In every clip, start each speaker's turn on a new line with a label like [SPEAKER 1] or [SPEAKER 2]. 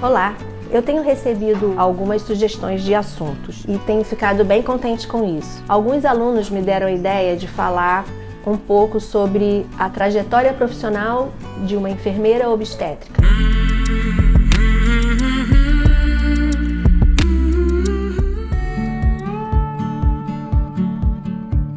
[SPEAKER 1] Olá! Eu tenho recebido algumas sugestões de assuntos e tenho ficado bem contente com isso. Alguns alunos me deram a ideia de falar um pouco sobre a trajetória profissional de uma enfermeira obstétrica.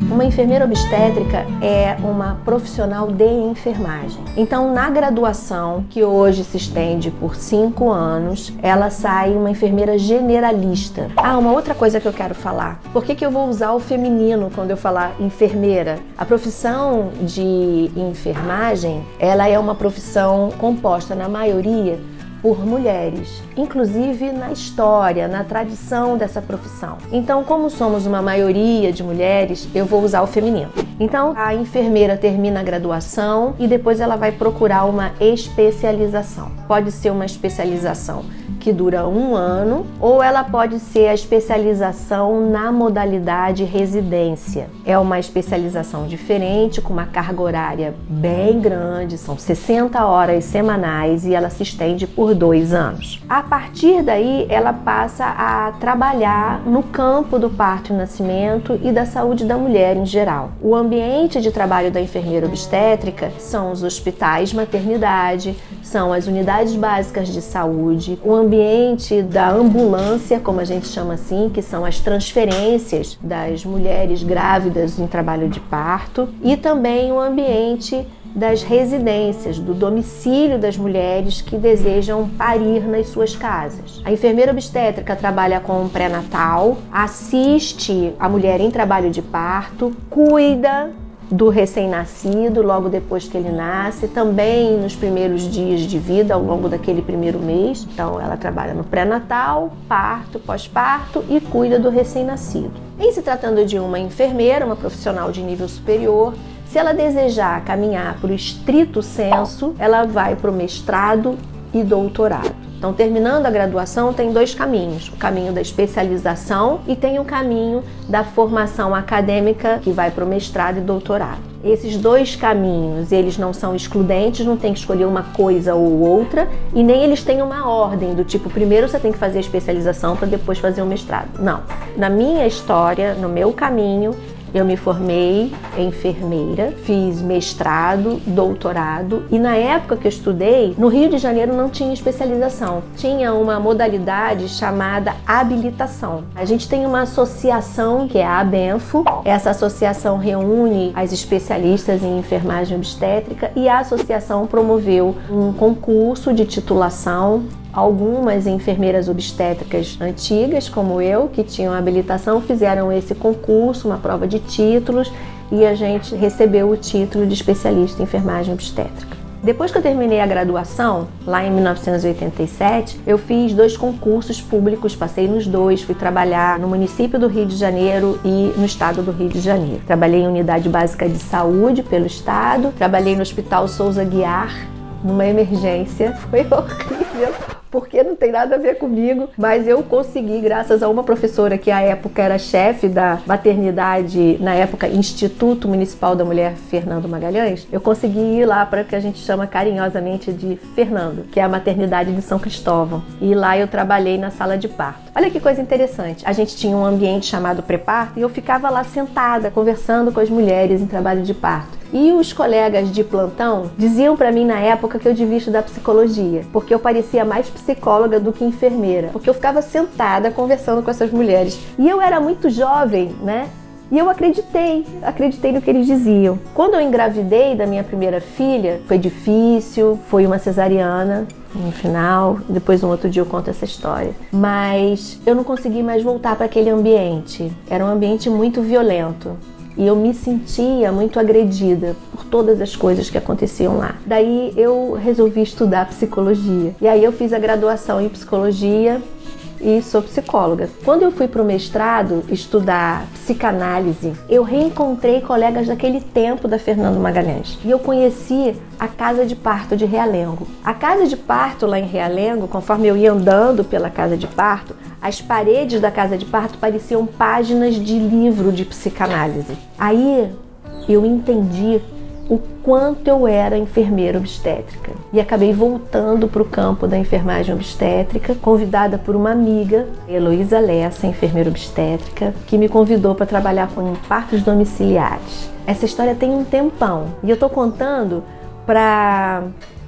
[SPEAKER 1] Uma enfermeira obstétrica é uma profissional de enfermagem. Então, na graduação, que hoje se estende por 5 anos, ela sai uma enfermeira generalista. Uma outra coisa que eu quero falar. Por que eu vou usar o feminino quando eu falar enfermeira? A profissão de enfermagem, ela é uma profissão composta, na maioria, por mulheres, inclusive na história, na tradição dessa profissão. Então, como somos uma maioria de mulheres, eu vou usar o feminino. Então, a enfermeira termina a graduação e depois ela vai procurar uma especialização. Pode ser uma especialização que dura 1 ano, ou ela pode ser a especialização na modalidade residência. É uma especialização diferente, com uma carga horária bem grande, são 60 horas semanais e ela se estende por 2 anos. A partir daí, ela passa a trabalhar no campo do parto e nascimento e da saúde da mulher em geral. O ambiente de trabalho da enfermeira obstétrica são os hospitais maternidade, são as unidades básicas de saúde, o ambiente da ambulância, como a gente chama assim, que são as transferências das mulheres grávidas em trabalho de parto, e também o ambiente das residências, do domicílio das mulheres que desejam parir nas suas casas. A enfermeira obstétrica trabalha com o pré-natal, assiste a mulher em trabalho de parto, cuida do recém-nascido logo depois que ele nasce, também nos primeiros dias de vida, ao longo daquele primeiro mês. Então ela trabalha no pré-natal, parto, pós-parto e cuida do recém-nascido. Em se tratando de uma enfermeira, uma profissional de nível superior, se ela desejar caminhar para o estrito senso, ela vai para o mestrado e doutorado. Então, terminando a graduação, tem 2 caminhos. O caminho da especialização e tem o caminho da formação acadêmica, que vai para o mestrado e doutorado. Esses 2 caminhos, eles não são excludentes, não tem que escolher uma coisa ou outra, e nem eles têm uma ordem do tipo, primeiro você tem que fazer a especialização para depois fazer o mestrado. Não. Na minha história, no meu caminho, eu me formei enfermeira, fiz mestrado, doutorado, e na época que eu estudei, no Rio de Janeiro não tinha especialização. Tinha uma modalidade chamada habilitação. A gente tem uma associação que é a ABENFO. Essa associação reúne as especialistas em enfermagem obstétrica e a associação promoveu um concurso de titulação. Algumas enfermeiras obstétricas antigas, como eu, que tinham habilitação, fizeram esse concurso, uma prova de títulos, e a gente recebeu o título de especialista em enfermagem obstétrica. Depois que eu terminei a graduação, lá em 1987, eu fiz 2 concursos públicos, passei nos 2, fui trabalhar no município do Rio de Janeiro e no estado do Rio de Janeiro. Trabalhei em unidade básica de saúde pelo estado, trabalhei no Hospital Souza Guiar, numa emergência, foi horrível, porque não tem nada a ver comigo, mas eu consegui, graças a uma professora que à época era chefe da maternidade, na época Instituto Municipal da Mulher Fernando Magalhães, eu consegui ir lá para o que a gente chama carinhosamente de Fernando, que é a maternidade de São Cristóvão, e lá eu trabalhei na sala de parto. Olha que coisa interessante, a gente tinha um ambiente chamado pré-parto e eu ficava lá sentada, conversando com as mulheres em trabalho de parto. E os colegas de plantão diziam para mim na época que eu devia estudar psicologia, porque eu parecia mais psicóloga do que enfermeira, porque eu ficava sentada conversando com essas mulheres. E eu era muito jovem, né? E eu acreditei no que eles diziam. Quando eu engravidei da minha primeira filha, foi difícil, foi uma cesariana no final, depois um outro dia eu conto essa história. Mas eu não consegui mais voltar para aquele ambiente. Era um ambiente muito violento. E eu me sentia muito agredida por todas as coisas que aconteciam lá. Daí eu resolvi estudar psicologia. E aí eu fiz a graduação em psicologia e sou psicóloga. Quando eu fui para o mestrado estudar psicanálise, eu reencontrei colegas daquele tempo da Fernando Magalhães. E eu conheci a casa de parto de Realengo. A casa de parto lá em Realengo, conforme eu ia andando pela casa de parto, as paredes da casa de parto pareciam páginas de livro de psicanálise. Aí eu entendi o quanto eu era enfermeira obstétrica. E acabei voltando para o campo da enfermagem obstétrica, convidada por uma amiga, Heloísa Lessa, enfermeira obstétrica, que me convidou para trabalhar com partos domiciliares. Essa história tem um tempão e eu estou contando para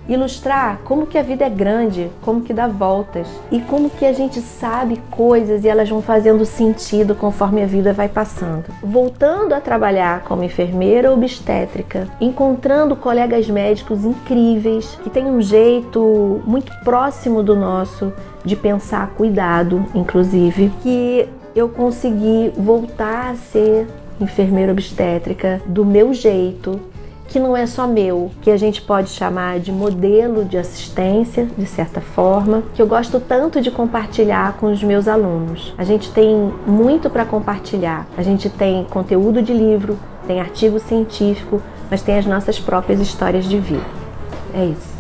[SPEAKER 1] ilustrar como que a vida é grande, como que dá voltas e como que a gente sabe coisas e elas vão fazendo sentido conforme a vida vai passando. Voltando a trabalhar como enfermeira obstétrica, encontrando colegas médicos incríveis que têm um jeito muito próximo do nosso de pensar cuidado, inclusive, que eu consegui voltar a ser enfermeira obstétrica do meu jeito, que não é só meu, que a gente pode chamar de modelo de assistência, de certa forma, que eu gosto tanto de compartilhar com os meus alunos. A gente tem muito para compartilhar. A gente tem conteúdo de livro, tem artigo científico, mas tem as nossas próprias histórias de vida. É isso.